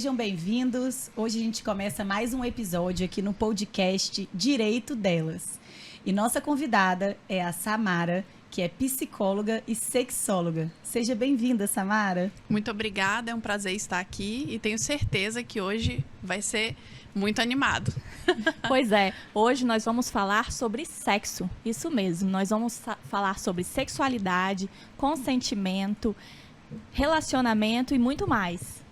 sejam bem-vindos. Hoje a gente começa mais um episódio aqui no podcast Direito Delas. E nossa convidada é a Samara, que é psicóloga e sexóloga. Seja bem-vinda, Samara. Muito obrigada, é um prazer estar aqui e tenho certeza que hoje vai ser muito animado. Pois é, hoje nós vamos falar sobre sexo, isso mesmo. Nós vamos falar sobre sexualidade, consentimento, relacionamento e muito mais.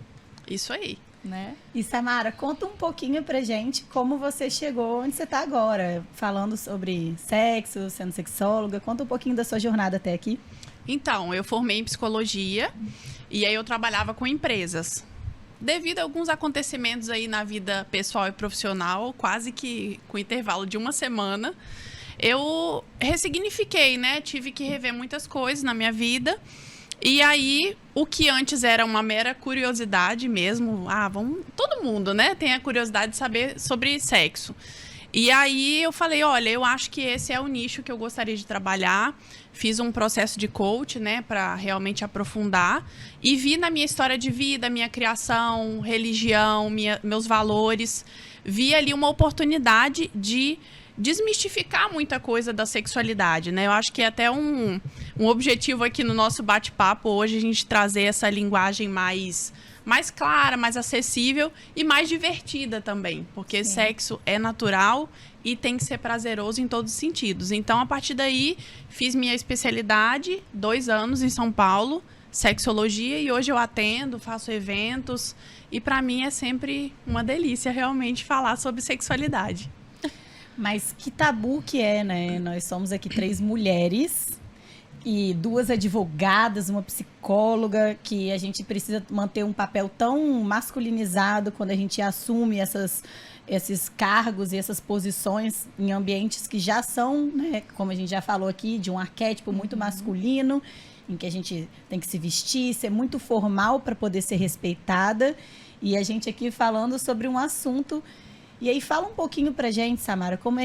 Isso aí. Né? E Samara, conta um pouquinho pra gente como você chegou onde você tá agora, falando sobre sexo, sendo sexóloga. Conta um pouquinho da sua jornada até aqui. Então, eu formei em psicologia e aí eu trabalhava com empresas. Devido a alguns acontecimentos aí na vida pessoal e profissional, quase que com intervalo de uma semana, eu ressignifiquei, né? Tive que rever muitas coisas na minha vida. E aí, o que antes era uma mera curiosidade mesmo, todo mundo, né, tem a curiosidade de saber sobre sexo. E aí eu falei, olha, eu acho que esse é o nicho que eu gostaria de trabalhar. Fiz um processo de coach, né, para realmente aprofundar. E vi na minha história de vida, minha criação, religião, meus valores, vi ali uma oportunidade de desmistificar muita coisa da sexualidade, né? Eu acho que é até um objetivo aqui no nosso bate-papo hoje a gente trazer essa linguagem mais clara, mais acessível e mais divertida também, porque Sim. Sexo é natural e tem que ser prazeroso em todos os sentidos. Então, a partir daí, fiz minha especialidade, 2 anos em São Paulo, sexologia, e hoje eu atendo, faço eventos, e para mim é sempre uma delícia realmente falar sobre sexualidade. Mas que tabu que é, né? Nós somos aqui 3 mulheres e 2 advogadas, uma psicóloga, que a gente precisa manter um papel tão masculinizado quando a gente assume esses cargos e essas posições em ambientes que já são, né, como a gente já falou aqui, de um arquétipo muito masculino, em que a gente tem que se vestir, ser muito formal para poder ser respeitada. E a gente aqui falando sobre um assunto. E aí fala um pouquinho pra gente, Samara, como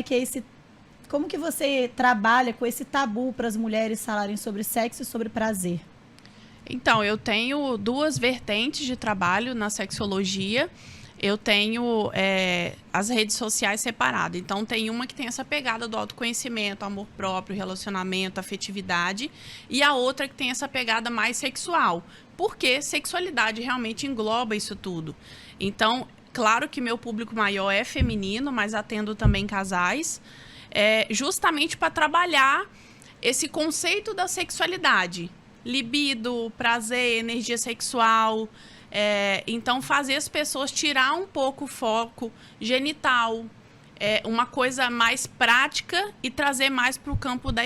que você trabalha com esse tabu para as mulheres falarem sobre sexo e sobre prazer? Então, eu tenho 2 vertentes de trabalho na sexologia. Eu tenho as redes sociais separadas. Então, tem uma que tem essa pegada do autoconhecimento, amor próprio, relacionamento, afetividade. E a outra que tem essa pegada mais sexual. Porque sexualidade realmente engloba isso tudo. Então, claro que meu público maior é feminino, mas atendo também casais, justamente para trabalhar esse conceito da sexualidade. Libido, prazer, energia sexual. Então, fazer as pessoas tirar um pouco o foco genital, uma coisa mais prática e trazer mais para o campo da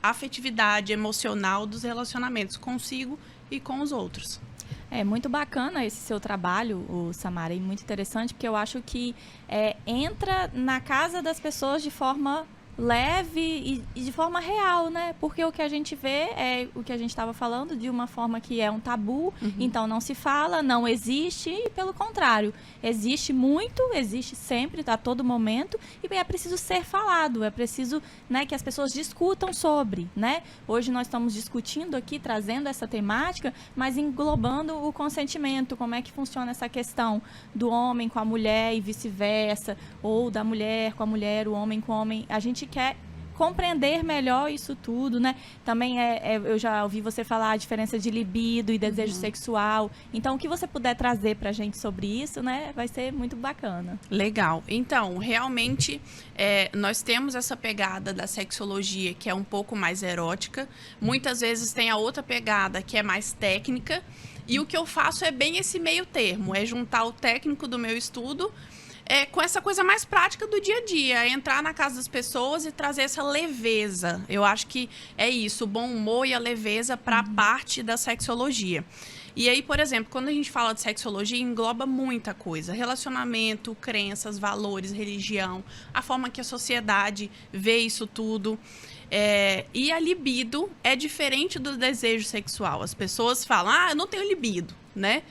afetividade emocional dos relacionamentos consigo e com os outros. É muito bacana esse seu trabalho, Samara, e muito interessante, porque eu acho que entra na casa das pessoas de forma leve e de forma real, né? Porque o que a gente vê é o que a gente estava falando, de uma forma que é um tabu, então não se fala, não existe, e pelo contrário, existe muito, existe sempre, a todo momento, e é preciso ser falado, é preciso, né, que as pessoas discutam sobre, né? Hoje nós estamos discutindo aqui, trazendo essa temática, mas englobando o consentimento, como é que funciona essa questão do homem com a mulher e vice-versa, ou da mulher com a mulher, o homem com o homem. A gente quer compreender melhor isso tudo, né? Também eu já ouvi você falar a diferença de libido e desejo sexual. Então, o que você puder trazer pra gente sobre isso, né? Vai ser muito bacana. Legal. Então, realmente, nós temos essa pegada da sexologia que é um pouco mais erótica. Muitas vezes tem a outra pegada que é mais técnica. E o que eu faço é bem esse meio termo. É juntar o técnico do meu estudo com essa coisa mais prática do dia a dia, entrar na casa das pessoas e trazer essa leveza. Eu acho que é isso, o bom humor e a leveza para a parte da sexologia. E aí, por exemplo, quando a gente fala de sexologia, engloba muita coisa. Relacionamento, crenças, valores, religião, a forma que a sociedade vê isso tudo. E a libido é diferente do desejo sexual. As pessoas falam, eu não tenho libido, né?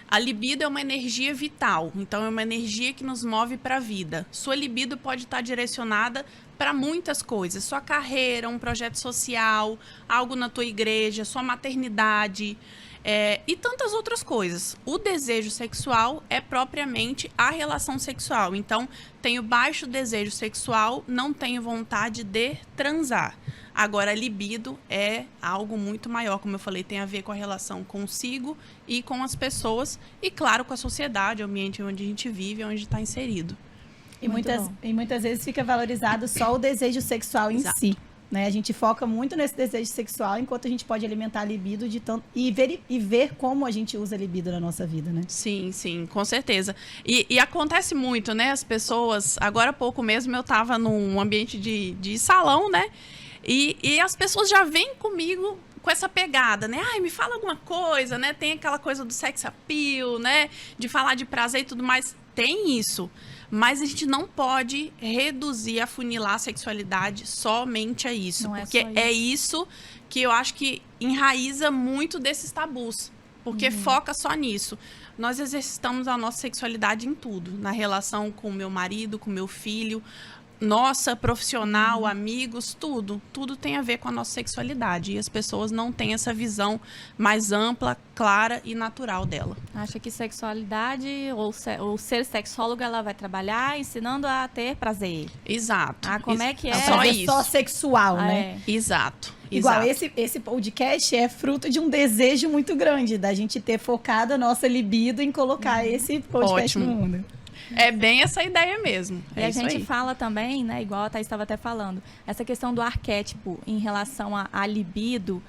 A libido é uma energia vital, então é uma energia que nos move para a vida. Sua libido pode estar direcionada para muitas coisas, sua carreira, um projeto social, algo na tua igreja, sua maternidade, E tantas outras coisas. O desejo sexual é propriamente a relação sexual. Então, tenho baixo desejo sexual, não tenho vontade de transar. Agora, a libido é algo muito maior, como eu falei, tem a ver com a relação consigo e com as pessoas e, claro, com a sociedade, o ambiente onde a gente vive, onde está inserido. E muitas vezes fica valorizado só o desejo sexual em si. Né? A gente foca muito nesse desejo sexual, enquanto a gente pode alimentar a libido e ver como a gente usa a libido na nossa vida, né? Sim, sim, com certeza. E acontece muito, né? As pessoas... Agora há pouco mesmo eu estava num ambiente de salão, né? E as pessoas já vêm comigo com essa pegada, né? Ai, me fala alguma coisa, né? Tem aquela coisa do sex appeal, né? De falar de prazer e tudo mais. Tem isso. Mas a gente não pode reduzir, afunilar a sexualidade somente a isso. Não é porque só isso. é isso que eu acho que enraiza muito desses tabus. Porque foca só nisso. Nós exercitamos a nossa sexualidade em tudo. Na relação com o meu marido, com o meu filho, nossa, profissional, amigos, tudo. Tudo tem a ver com a nossa sexualidade. E as pessoas não têm essa visão mais ampla, clara e natural dela. Acha que sexualidade ou ser sexóloga, ela vai trabalhar ensinando a ter prazer. Exato. Como é que é? Só Prazer isso. só sexual, né? Exato. Igual, Exato. esse podcast é fruto de um desejo muito grande, da gente ter focado a nossa libido em colocar esse podcast Ótimo. no mundo. É bem essa ideia mesmo. E É a isso gente aí. fala também, né, igual a Thaís estava até falando, essa questão do arquétipo em relação à libido,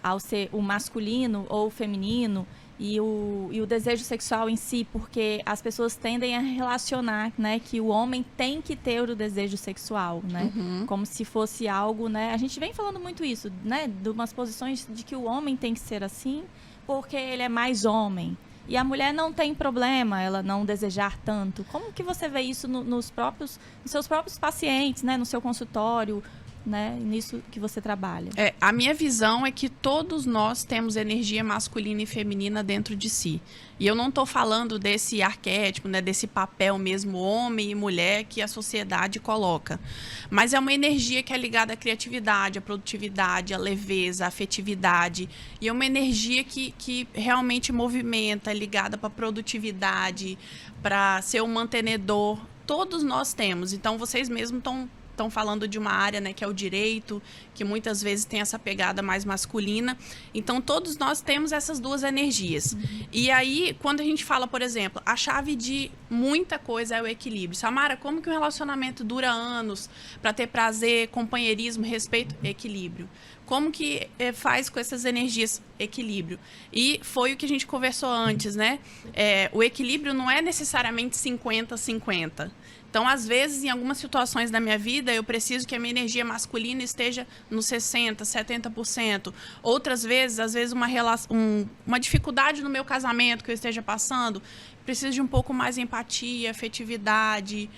ao ser o masculino ou o feminino e o desejo sexual em si, porque as pessoas tendem a relacionar, né, que o homem tem que ter o desejo sexual, né, como se fosse algo, né, a gente vem falando muito isso, né, de umas posições de que o homem tem que ser assim, porque ele é mais homem. E a mulher não tem problema ela não desejar tanto. Como que você vê isso nos seus próprios pacientes, né? No seu consultório, né? Nisso que você trabalha? A minha visão é que todos nós temos energia masculina e feminina dentro de si. E eu não estou falando desse arquétipo, né, desse papel mesmo homem e mulher que a sociedade coloca. Mas é uma energia que é ligada à criatividade, à produtividade, à leveza, à afetividade. E é uma energia que realmente movimenta, ligada para a produtividade, para ser um mantenedor. Todos nós temos. Então, vocês mesmos estão falando de uma área, né, que é o direito, que muitas vezes tem essa pegada mais masculina. Então, todos nós temos essas duas energias. E aí, quando a gente fala, por exemplo, a chave de muita coisa é o equilíbrio. Samara, como que um relacionamento dura anos para ter prazer, companheirismo, respeito? Equilíbrio. Como que faz com essas energias? Equilíbrio. E foi o que a gente conversou antes, né? O equilíbrio não é necessariamente 50-50. Então, às vezes, em algumas situações da minha vida, eu preciso que a minha energia masculina esteja nos 60%, 70%. Outras vezes, às vezes, uma dificuldade no meu casamento que eu esteja passando, preciso de um pouco mais de empatia, afetividade,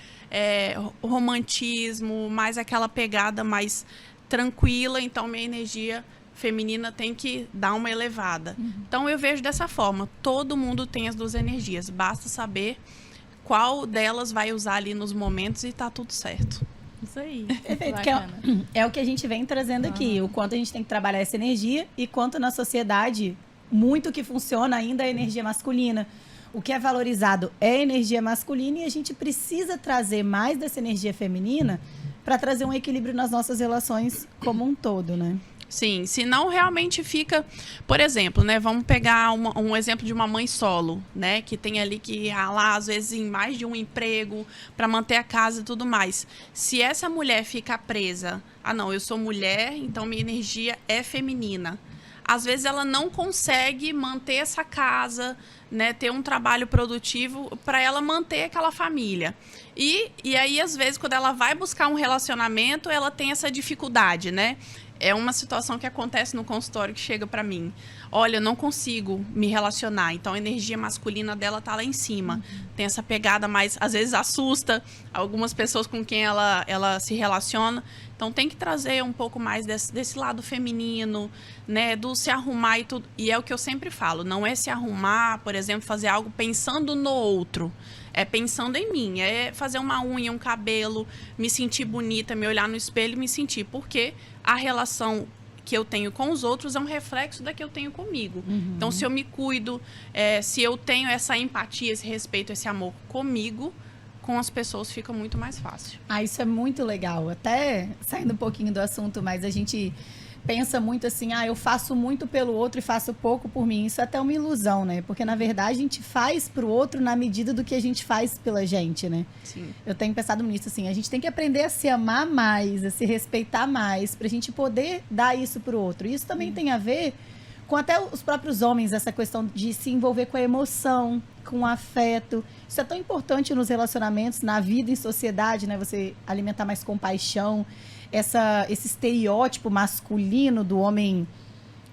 romantismo, mais aquela pegada mais tranquila. Então, minha energia feminina tem que dar uma elevada. Então, eu vejo dessa forma. Todo mundo tem as duas energias. Basta saber qual delas vai usar ali nos momentos e tá tudo certo. Isso aí. Perfeito, que é o que a gente vem trazendo aqui, o quanto a gente tem que trabalhar essa energia e quanto na sociedade, muito que funciona ainda é a energia masculina. O que é valorizado é a energia masculina e a gente precisa trazer mais dessa energia feminina para trazer um equilíbrio nas nossas relações como um todo, né? Sim, senão realmente fica... Por exemplo, né, vamos pegar um exemplo de uma mãe solo, né, que tem ali que ralar, às vezes, em mais de um emprego para manter a casa e tudo mais. Se essa mulher fica presa, não, eu sou mulher, então minha energia é feminina. Às vezes ela não consegue manter essa casa, né, ter um trabalho produtivo para ela manter aquela família. E aí, às vezes, quando ela vai buscar um relacionamento, ela tem essa dificuldade, né? É uma situação que acontece no consultório que chega para mim. Olha, eu não consigo me relacionar. Então, a energia masculina dela tá lá em cima. Tem essa pegada mais... Às vezes, assusta algumas pessoas com quem ela se relaciona. Então, tem que trazer um pouco mais desse lado feminino, né? Do se arrumar e tudo. E é o que eu sempre falo. Não é se arrumar, por exemplo, fazer algo pensando no outro. É pensando em mim. É fazer uma unha, um cabelo, me sentir bonita, me olhar no espelho e me sentir. Porque a relação que eu tenho com os outros é um reflexo da que eu tenho comigo. Então, se eu me cuido, se eu tenho essa empatia, esse respeito, esse amor comigo, com as pessoas fica muito mais fácil. Isso é muito legal. Até saindo um pouquinho do assunto, mas a gente pensa muito assim, eu faço muito pelo outro e faço pouco por mim. Isso é até uma ilusão, né? Porque, na verdade, a gente faz pro outro na medida do que a gente faz pela gente, né? Sim. Eu tenho pensado nisso, assim, a gente tem que aprender a se amar mais, a se respeitar mais, pra gente poder dar isso pro outro. E isso também tem a ver com até os próprios homens, essa questão de se envolver com a emoção, com o afeto. Isso é tão importante nos relacionamentos, na vida, em sociedade, né? Você alimentar mais compaixão, esse estereótipo masculino do homem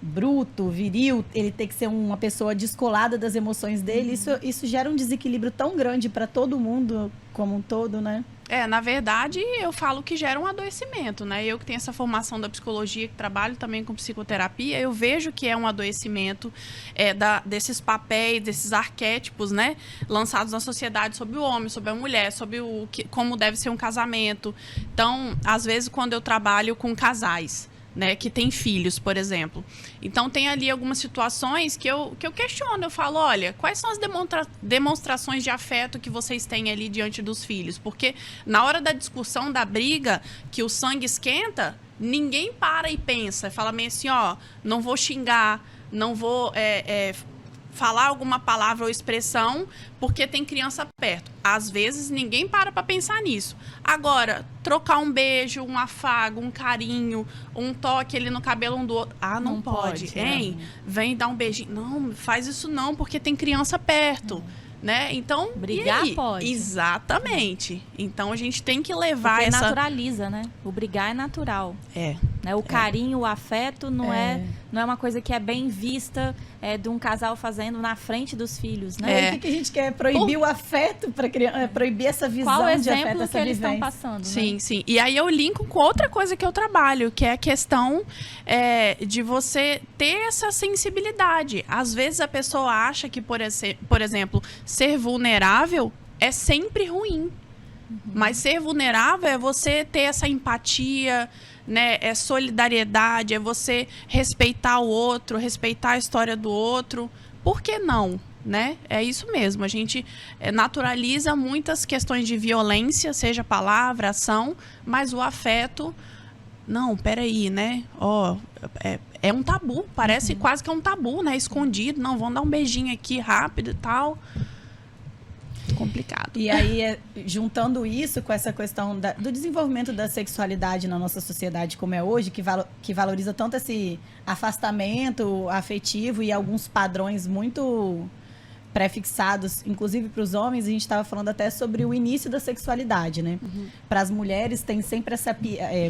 bruto, viril, ele tem que ser uma pessoa descolada das emoções dele. Isso gera um desequilíbrio tão grande para todo mundo como um todo, né? Na verdade, eu falo que gera um adoecimento, né? Eu que tenho essa formação da psicologia, que trabalho também com psicoterapia, eu vejo que é um adoecimento desses papéis, desses arquétipos, né? Lançados na sociedade sobre o homem, sobre a mulher, sobre como deve ser um casamento. Então, às vezes, quando eu trabalho com casais, né, que tem filhos, por exemplo. Então, tem ali algumas situações que eu questiono. Eu falo, olha, quais são as demonstrações de afeto que vocês têm ali diante dos filhos? Porque na hora da discussão, da briga, que o sangue esquenta, ninguém para e pensa. Fala meio assim, não vou xingar, não vou falar alguma palavra ou expressão porque tem criança perto. Às vezes, ninguém para pensar nisso. Agora, trocar um beijo, um afago, um carinho, um toque ali no cabelo um do outro. Não pode, hein? Vem dar um beijinho. Não, faz isso não, porque tem criança perto. Né? Então, brigar pode. Exatamente. Então, a gente tem que levar porque naturaliza, né? O brigar é natural. Né? O carinho, o afeto não é uma coisa que é bem vista de um casal fazendo na frente dos filhos, né? O que a gente quer? Proibir o afeto para criança, proibir essa visão Qual de afeto, essa que eles vivência. estão passando, Sim, né? sim. E aí eu linko com outra coisa que eu trabalho, que é a questão de você ter essa sensibilidade. Às vezes a pessoa acha que, por exemplo, ser vulnerável é sempre ruim. Mas ser vulnerável é você ter essa empatia, né? É solidariedade, é você respeitar o outro, respeitar a história do outro. Por que não? Né? É isso mesmo. A gente naturaliza muitas questões de violência, seja palavra, ação, mas o afeto... Não, peraí, né? É um tabu, parece quase que é um tabu, né? Escondido. Não, vamos dar um beijinho aqui rápido e tal. Complicado. E aí, juntando isso com essa questão do desenvolvimento da sexualidade na nossa sociedade como é hoje, que valoriza tanto esse afastamento afetivo e alguns padrões muito pré-fixados, inclusive para os homens, a gente estava falando até sobre o início da sexualidade, né? Para as mulheres tem sempre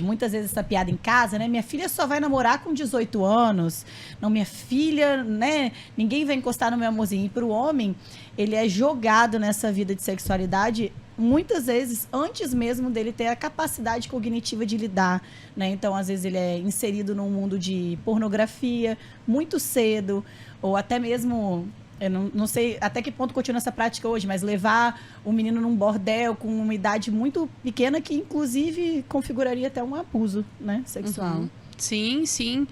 muitas vezes essa piada em casa, né? Minha filha só vai namorar com 18 anos. Não, minha filha, né? Ninguém vai encostar no meu amorzinho. E para o homem, ele é jogado nessa vida de sexualidade muitas vezes antes mesmo dele ter a capacidade cognitiva de lidar, né? Então, às vezes, ele é inserido num mundo de pornografia muito cedo, ou até mesmo... Eu não sei até que ponto continua essa prática hoje, mas levar o menino num bordel com uma idade muito pequena que, inclusive, configuraria até um abuso, né, sexual. Sim, sim.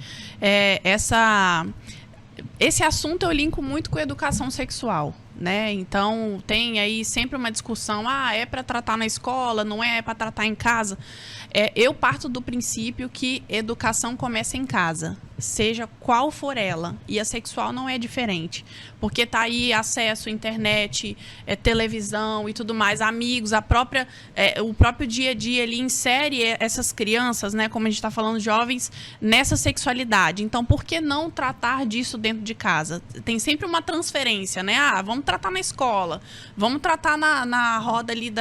Esse assunto eu linko muito com educação sexual, né? Então, tem aí sempre uma discussão, é para tratar na escola, não é para tratar em casa. Eu parto do princípio que educação começa em casa, seja qual for ela, e a sexual não é diferente, porque tá aí acesso à internet, televisão e tudo mais, amigos, o próprio dia a dia ali insere essas crianças, né, como a gente está falando, jovens, nessa sexualidade. Então, por que não tratar disso dentro de casa? Tem sempre uma transferência, né? Vamos tratar na escola, vamos tratar na roda ali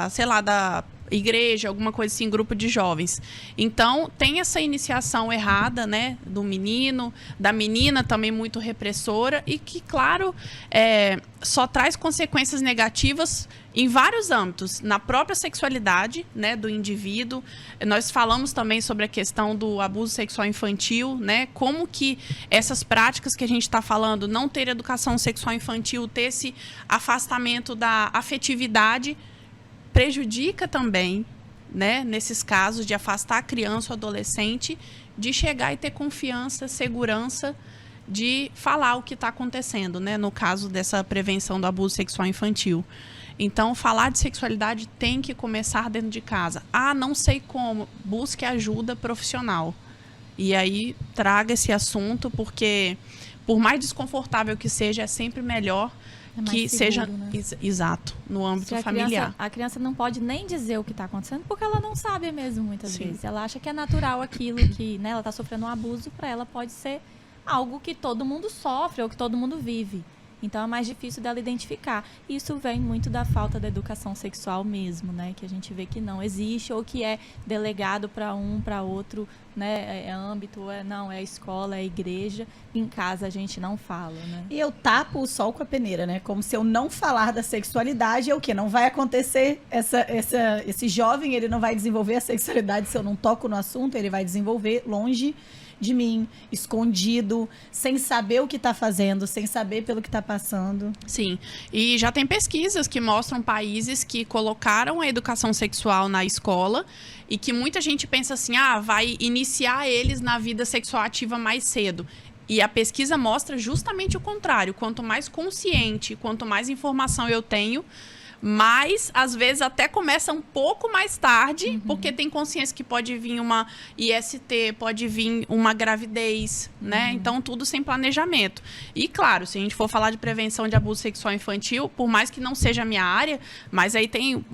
sei lá, da igreja, alguma coisa assim, grupo de jovens. Então, tem essa iniciação errada, né, do menino, da menina também muito repressora e que, claro, só traz consequências negativas em vários âmbitos, na própria sexualidade, né, do indivíduo. Nós falamos também sobre a questão do abuso sexual infantil, né, como que essas práticas que a gente está falando, não ter educação sexual infantil, ter esse afastamento da afetividade, prejudica também, né, nesses casos de afastar a criança ou adolescente de chegar e ter confiança, segurança de falar o que está acontecendo, né? No caso dessa prevenção do abuso sexual infantil. Então, falar de sexualidade tem que começar dentro de casa. Ah, não sei como. Busque ajuda profissional. E aí, traga esse assunto, porque por mais desconfortável que seja, é sempre melhor que seguro, seja né? Exato, no âmbito familiar. A criança não pode nem dizer o que está acontecendo, porque ela não sabe mesmo, muitas vezes. Ela acha que é natural aquilo, que, né, ela está sofrendo um abuso, para ela pode ser algo que todo mundo sofre ou que todo mundo vive. Então é mais difícil dela identificar. Isso vem muito da falta da educação sexual mesmo, né? Que a gente vê que não existe, ou que é delegado para um, para outro, né? É âmbito, não, é escola, é igreja. Em casa a gente não fala, né? E eu tapo o sol com a peneira, né? Como se eu não falar da sexualidade, é o quê? Não vai acontecer, esse jovem, ele não vai desenvolver a sexualidade se eu não toco no assunto, ele vai desenvolver longe de mim, escondido, sem saber o que está fazendo, sem saber pelo que está passando. Sim, e já tem pesquisas que mostram países que colocaram a educação sexual na escola e que muita gente pensa assim, vai iniciar eles na vida sexual ativa mais cedo. E a pesquisa mostra justamente o contrário. Quanto mais consciente, quanto mais informação eu tenho, mas às vezes até começa um pouco mais tarde, porque tem consciência que pode vir uma IST, pode vir uma gravidez, né? Então, tudo sem planejamento. E, claro, se a gente for falar de prevenção de abuso sexual infantil, por mais que não seja a minha área, mas aí tem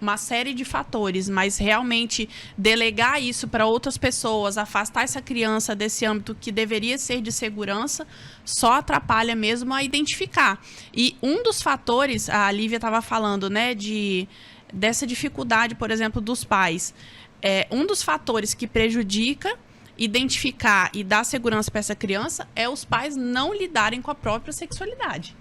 uma série de fatores, mas realmente delegar isso para outras pessoas, afastar essa criança desse âmbito que deveria ser de segurança, só atrapalha mesmo a identificar. E um dos fatores, a Lívia estava falando, né, dessa dificuldade, por exemplo, dos pais. Um dos fatores que prejudica identificar e dar segurança para essa criança é os pais não lidarem com a própria sexualidade.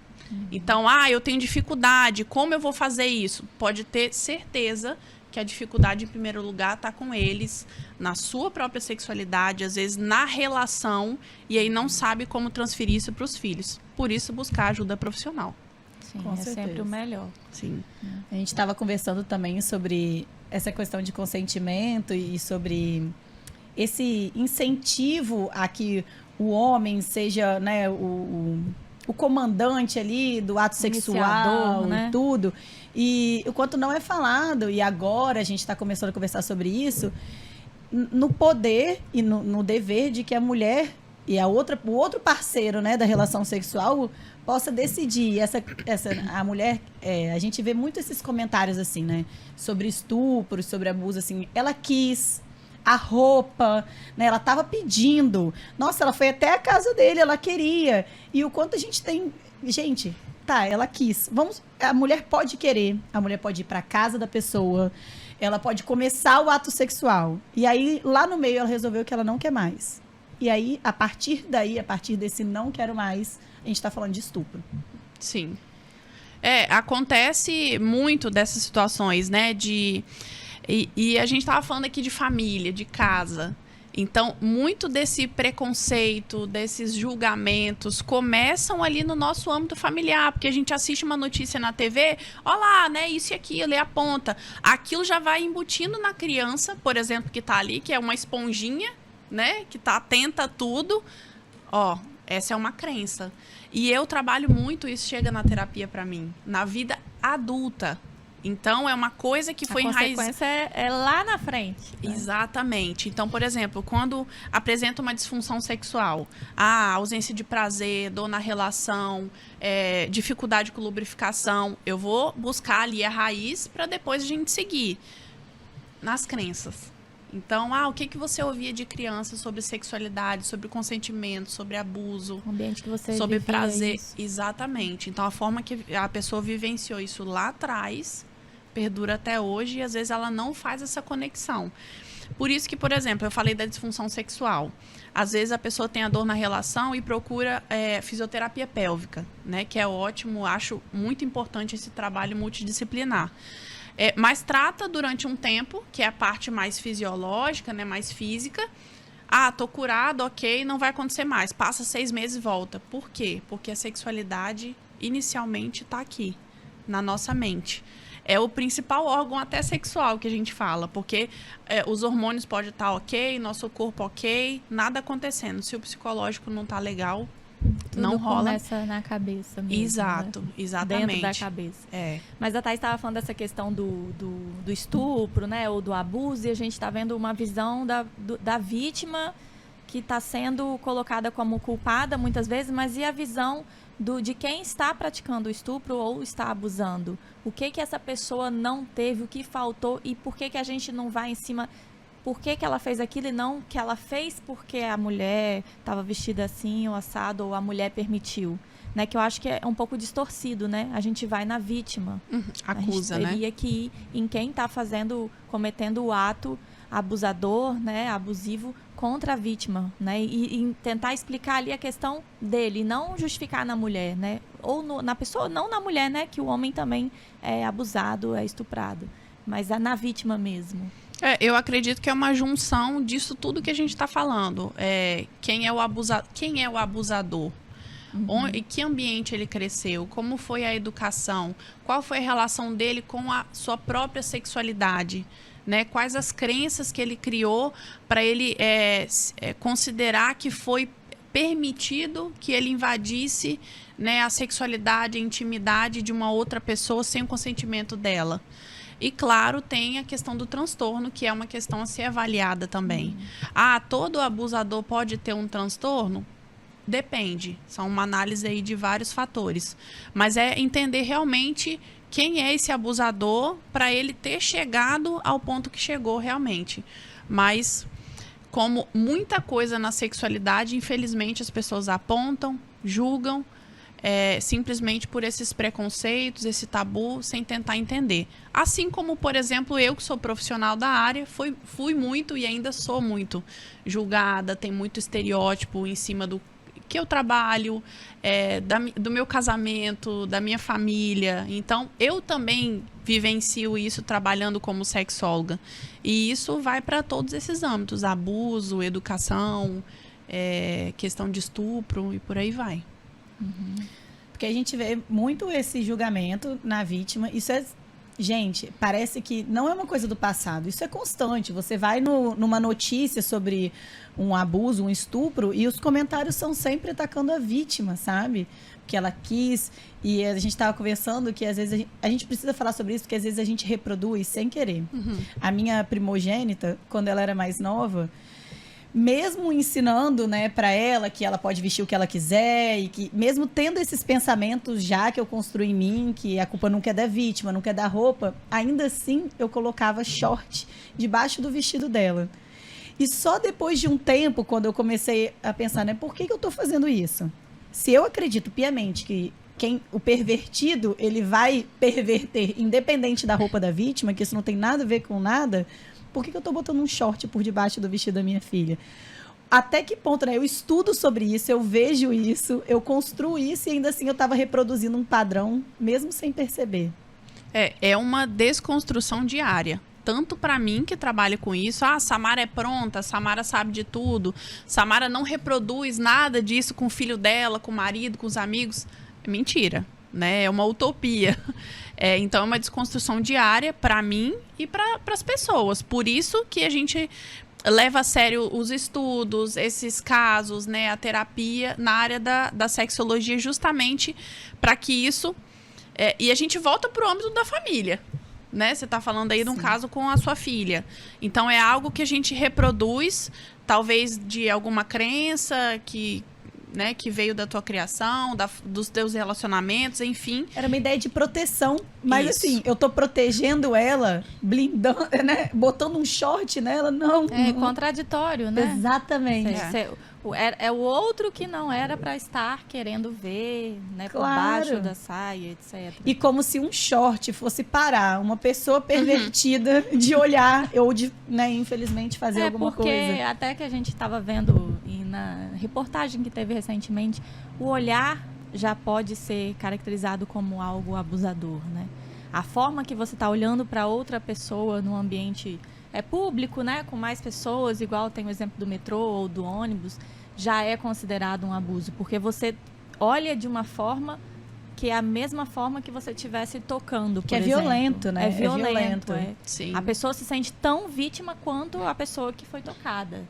Então, eu tenho dificuldade, como eu vou fazer isso? Pode ter certeza que a dificuldade, em primeiro lugar, está com eles, na sua própria sexualidade, às vezes na relação, e aí não sabe como transferir isso para os filhos. Por isso, buscar ajuda profissional. Sim, Com certeza. sempre o melhor. Sim. A gente estava conversando também sobre essa questão de consentimento e sobre esse incentivo a que o homem seja, né, o comandante ali do ato sexual, né? E tudo. E o quanto não é falado, e agora a gente está começando a conversar sobre isso, no poder e no dever de que a mulher e o outro parceiro, né, da relação sexual possa decidir. A mulher, a gente vê muito esses comentários assim, né, sobre estupro, sobre abuso, assim, ela quis a roupa, né? Ela estava pedindo. Nossa, ela foi até a casa dele, ela queria. E o quanto a gente tem... Gente, ela quis. A mulher pode querer. A mulher pode ir para casa da pessoa. Ela pode começar o ato sexual. E aí, lá no meio, ela resolveu que ela não quer mais. E aí, a partir desse não quero mais, a gente está falando de estupro. Sim. Acontece muito dessas situações, né? E a gente estava falando aqui de família, de casa. Então, muito desse preconceito, desses julgamentos, começam ali no nosso âmbito familiar, porque a gente assiste uma notícia na TV, olha lá, né, isso e aquilo, e aponta. Aquilo já vai embutindo na criança, por exemplo, que está ali, que é uma esponjinha, né, que está atenta a tudo. Essa é uma crença. E eu trabalho muito, isso chega na terapia para mim, na vida adulta. Então, é uma coisa que foi enraizada. A consequência é lá na frente. Né? Exatamente. Então, por exemplo, quando apresenta uma disfunção sexual, a ausência de prazer, dor na relação, dificuldade com lubrificação, eu vou buscar ali a raiz para depois a gente seguir nas crenças. Então, o que você ouvia de criança sobre sexualidade, sobre consentimento, sobre abuso, o ambiente que você sobre vivia prazer. Isso. Exatamente. Então, a forma que a pessoa vivenciou isso lá atrás perdura até hoje e às vezes ela não faz essa conexão. Por isso que, por exemplo, eu falei da disfunção sexual. Às vezes a pessoa tem a dor na relação e procura fisioterapia pélvica, né? Que é ótimo, acho muito importante esse trabalho multidisciplinar. Mas trata durante um tempo, que é a parte mais fisiológica, né? Mais física. Tô curado, ok, não vai acontecer mais. Passa 6 meses e volta. Por quê? Porque a sexualidade inicialmente está aqui, na nossa mente. é o principal órgão até sexual que a gente fala, porque os hormônios podem estar ok, nosso corpo ok, nada acontecendo. Se o psicológico não tá legal, Tudo não rola. começa na cabeça mesmo. Exato, né? exatamente. Dentro da cabeça. É. Mas a Thais estava falando dessa questão do estupro, né? Ou do abuso, e a gente está vendo uma visão da vítima que está sendo colocada como culpada muitas vezes, mas e a visão de quem está praticando o estupro ou está abusando? O que essa pessoa não teve, o que faltou e por que a gente não vai em cima... Por que ela fez aquilo e não que ela fez porque a mulher estava vestida assim ou assado ou a mulher permitiu, né? Que eu acho que é um pouco distorcido, né? A gente vai na vítima. Acusa, a gente né? teria que ir em quem está cometendo o ato abusador, né? Abusivo contra a vítima, né? E tentar explicar ali a questão dele, não justificar na mulher, né? Ou na pessoa, não na mulher, né? Que o homem também é abusado, é estuprado, mas é na vítima mesmo. Eu acredito que é uma junção disso tudo que a gente está falando. Quem é o abusador? Em que ambiente ele cresceu? Como foi a educação? Qual foi a relação dele com a sua própria sexualidade? Né? Quais as crenças que ele criou para ele considerar que foi permitido que ele invadisse, né, a sexualidade, a intimidade de uma outra pessoa sem o consentimento dela? E, claro, tem a questão do transtorno, que é uma questão a ser avaliada também. Todo abusador pode ter um transtorno? Depende. São uma análise aí de vários fatores. Mas é entender realmente quem é esse abusador para ele ter chegado ao ponto que chegou realmente. Mas, como muita coisa na sexualidade, infelizmente as pessoas apontam, julgam, simplesmente por esses preconceitos, esse tabu, sem tentar entender. Assim como, por exemplo, eu que sou profissional da área, fui muito e ainda sou muito julgada, tem muito estereótipo em cima do que eu trabalho, do meu casamento, da minha família. Então, eu também vivencio isso trabalhando como sexóloga. E isso vai para todos esses âmbitos, abuso, educação, questão de estupro e por aí vai. Porque a gente vê muito esse julgamento na vítima. Isso gente, parece que não é uma coisa do passado. Isso é constante. Você vai numa notícia sobre um abuso, um estupro, e os comentários são sempre atacando a vítima, sabe? Que ela quis. E a gente estava conversando que às vezes a gente precisa falar sobre isso, porque às vezes a gente reproduz sem querer. A minha primogênita, quando ela era mais nova, mesmo ensinando, né, para ela que ela pode vestir o que ela quiser e que mesmo tendo esses pensamentos já que eu construí em mim, que a culpa nunca é da vítima, nunca é da roupa, ainda assim eu colocava short debaixo do vestido dela. E só depois de um tempo, quando eu comecei a pensar, né, por que eu tô fazendo isso? Se eu acredito piamente que o pervertido, ele vai perverter independente da roupa da vítima, que isso não tem nada a ver com nada, por que eu tô botando um short por debaixo do vestido da minha filha? Até que ponto, né? Eu estudo sobre isso, eu vejo isso, eu construo isso e ainda assim eu estava reproduzindo um padrão, mesmo sem perceber. É uma desconstrução diária. Tanto para mim, que trabalho com isso, Samara é pronta, Samara sabe de tudo, Samara não reproduz nada disso com o filho dela, com o marido, com os amigos. É mentira, né? É uma utopia. Então, é uma desconstrução diária para mim e para as pessoas. Por isso que a gente leva a sério os estudos, esses casos, né, a terapia na área da sexologia, justamente para que isso... e a gente volta para o âmbito da família. Né? Você está falando aí de um caso com a sua filha. Então, é algo que a gente reproduz, talvez de alguma crença que veio da tua criação, dos teus relacionamentos, enfim. Era uma ideia de proteção, mas Isso. assim, eu tô protegendo ela, blindando, né? Botando um short nela, não. É contraditório, né? Exatamente. É o outro que não era para estar querendo ver, né? Por Claro. baixo da saia, etc. E como se um short fosse parar uma pessoa pervertida de olhar ou de, né, infelizmente, fazer alguma porque coisa. até que a gente estava vendo na reportagem que teve recentemente, o olhar já pode ser caracterizado como algo abusador, né? A forma que você está olhando para outra pessoa no ambiente público, né, com mais pessoas, igual tem o exemplo do metrô ou do ônibus, já é considerado um abuso, porque você olha de uma forma que é a mesma forma que você estivesse tocando, por Que é exemplo. violento, né? É violento. Sim. A pessoa se sente tão vítima quanto a pessoa que foi tocada.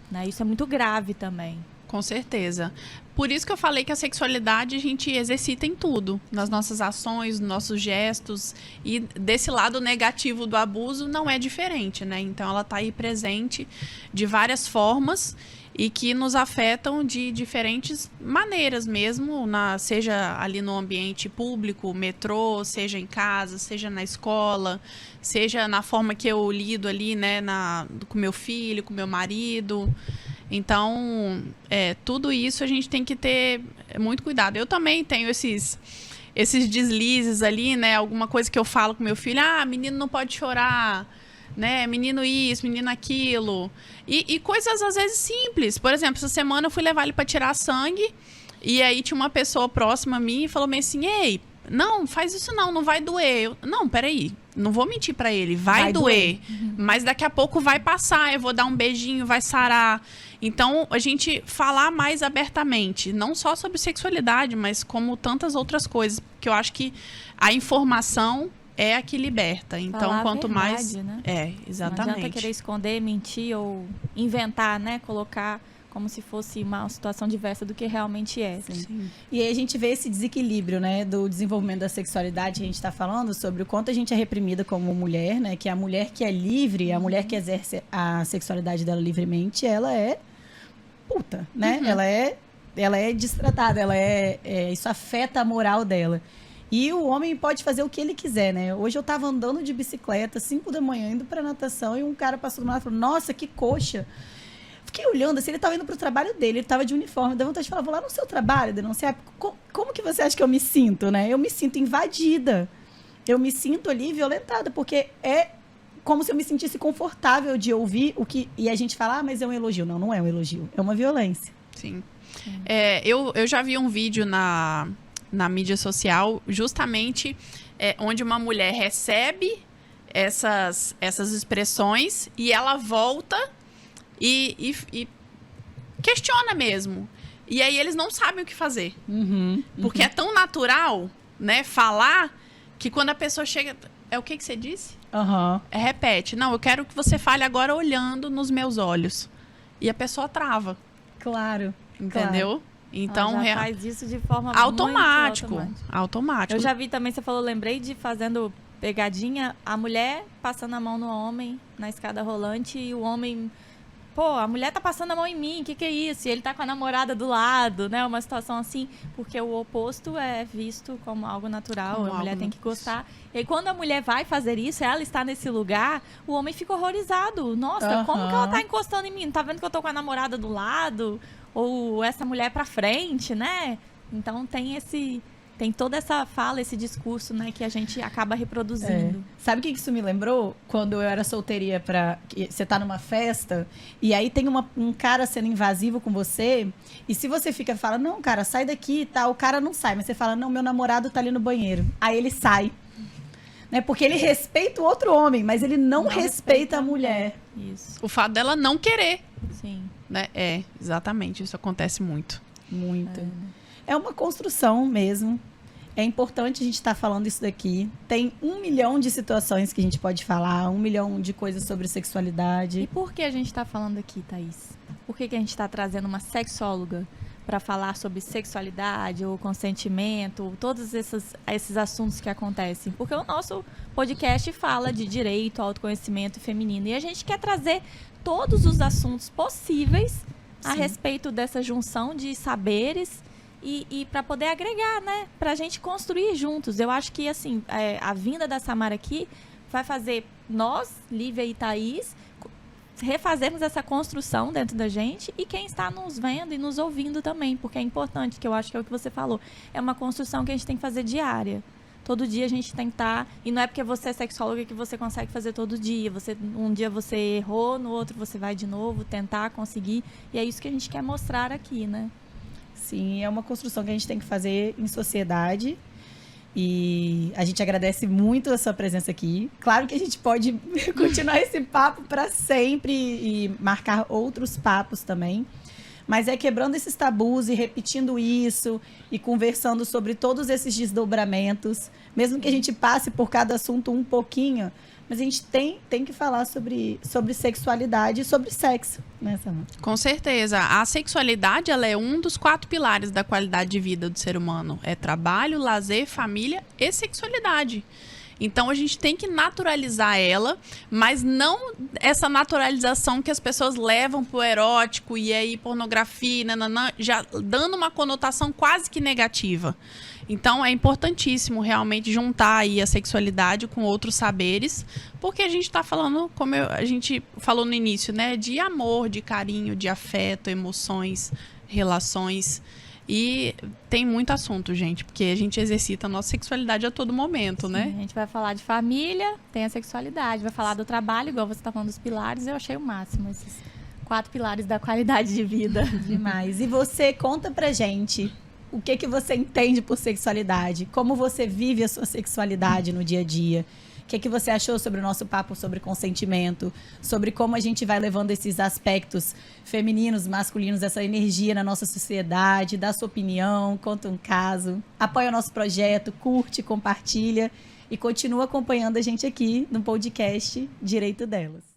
Né? Isso é muito grave também. Com certeza. Por isso que eu falei que a sexualidade a gente exercita em tudo. Nas nossas ações, nos nossos gestos. E desse lado negativo do abuso não é diferente, né? Então ela está aí presente de várias formas e que nos afetam de diferentes maneiras mesmo, seja ali no ambiente público, metrô, seja em casa, seja na escola, seja na forma que eu lido ali, né, com meu filho, com meu marido. Então, tudo isso a gente tem que ter muito cuidado. Eu também tenho esses deslizes ali, né, alguma coisa que eu falo com meu filho, menino não pode chorar, né, menino isso, menino aquilo, e coisas às vezes simples. Por exemplo, essa semana eu fui levar ele para tirar sangue, e aí tinha uma pessoa próxima a mim e falou assim, ei, não, faz isso não vai doer. Não, peraí, não vou mentir para ele, vai doer. Mas daqui a pouco vai passar, eu vou dar um beijinho, vai sarar. Então, a gente falar mais abertamente, não só sobre sexualidade, mas como tantas outras coisas, porque eu acho que a informação é a que liberta. Então, falar quanto a verdade, mais... né? Exatamente. Não adianta querer esconder, mentir ou inventar, né? Colocar como se fosse uma situação diversa do que realmente é. Sim. E aí a gente vê esse desequilíbrio, né, do desenvolvimento da sexualidade. A gente está falando sobre o quanto a gente é reprimida como mulher, né? Que a mulher que é livre, a mulher que exerce a sexualidade dela livremente, ela é puta, né? Ela é destratada, isso afeta a moral dela. E o homem pode fazer o que ele quiser, né? Hoje eu tava andando de bicicleta, 5 da manhã, indo pra natação, e um cara passou do lado e falou, nossa, que coxa. Fiquei olhando, assim, ele tava indo pro trabalho dele, ele tava de uniforme, deu vontade de falar, vou lá no seu trabalho denunciar. Como que você acha que eu me sinto, né? Eu me sinto invadida. Eu me sinto ali violentada, porque é como se eu me sentisse confortável de ouvir o que... E a gente fala, mas é um elogio. Não, não é um elogio, é uma violência. Sim. Eu já vi um vídeo na mídia social, justamente onde uma mulher recebe essas expressões e ela volta e questiona mesmo. E aí eles não sabem o que fazer. Porque é tão natural, né, falar, que quando a pessoa chega... o que você disse? Repete. Não, eu quero que você fale agora olhando nos meus olhos. E a pessoa trava. Claro. Entendeu? Claro. Então, ela já faz isso de forma automático. Muito Automático. Eu já vi também, você falou, lembrei de fazendo pegadinha, a mulher passando a mão no homem na escada rolante e o homem... Pô, a mulher tá passando a mão em mim, o que é isso? E ele tá com a namorada do lado, né? Uma situação assim, porque o oposto é visto como algo natural, Como a mulher algo tem que gostar. E aí, quando a mulher vai fazer isso, ela está nesse lugar, o homem fica horrorizado. Nossa, como que ela tá encostando em mim? Não tá vendo que eu tô com a namorada do lado? Ou essa mulher pra frente, né? Então tem toda essa fala, esse discurso, né, que a gente acaba reproduzindo. Sabe o que isso me lembrou? Quando eu era solteiria, você tá numa festa e aí tem um cara sendo invasivo com você e se você fala, não, cara, sai daqui e tal, o cara não sai, mas você fala, não, meu namorado tá ali no banheiro. Aí ele sai. Né? Porque ele respeita o outro homem, mas ele não respeita a mulher. Isso. O fato dela não querer. Sim. Né? Exatamente, isso acontece muito. Muito. É uma construção mesmo. É importante a gente estar falando isso daqui. Tem 1 milhão de situações que a gente pode falar, 1 milhão de coisas sobre sexualidade. E por que a gente está falando aqui, Thaís? Por que a gente está trazendo uma sexóloga para falar sobre sexualidade ou consentimento, todos esses assuntos que acontecem? Porque o nosso podcast fala de direito, autoconhecimento feminino. E a gente quer trazer todos os assuntos possíveis a respeito dessa junção de saberes e para poder agregar, né? Para a gente construir juntos. Eu acho que, assim, a vinda da Samara aqui vai fazer nós, Lívia e Thaís, refazermos essa construção dentro da gente e quem está nos vendo e nos ouvindo também, porque é importante, que eu acho que é o que você falou. É uma construção que a gente tem que fazer diária. Todo dia a gente tem que estar... E não é porque você é sexóloga que você consegue fazer todo dia. Um dia você errou, no outro você vai de novo tentar conseguir. E é isso que a gente quer mostrar aqui, né? Sim, é uma construção que a gente tem que fazer em sociedade. E a gente agradece muito a sua presença aqui. Claro que a gente pode continuar esse papo para sempre e marcar outros papos também. Mas é quebrando esses tabus e repetindo isso e conversando sobre todos esses desdobramentos, mesmo que a gente passe por cada assunto um pouquinho, mas a gente tem que falar sobre sexualidade e sobre sexo, né, Samara? Com certeza. A sexualidade, ela é um dos 4 pilares da qualidade de vida do ser humano. É trabalho, lazer, família e sexualidade. Então, a gente tem que naturalizar ela, mas não essa naturalização que as pessoas levam pro erótico e aí pornografia, nananã, já dando uma conotação quase que negativa. Então, é importantíssimo realmente juntar aí a sexualidade com outros saberes, porque a gente está falando, como a gente falou no início, né, de amor, de carinho, de afeto, emoções, relações. E tem muito assunto, gente, porque a gente exercita a nossa sexualidade a todo momento, né? Sim, a gente vai falar de família, tem a sexualidade, vai falar do trabalho, igual você está falando dos pilares, eu achei o máximo, esses 4 pilares da qualidade de vida. Demais. E você, conta pra gente o que você entende por sexualidade, como você vive a sua sexualidade no dia a dia. O que você achou sobre o nosso papo sobre consentimento, sobre como a gente vai levando esses aspectos femininos, masculinos, essa energia na nossa sociedade, dá sua opinião, conta um caso, apoia o nosso projeto, curte, compartilha e continua acompanhando a gente aqui no podcast Direito Delas.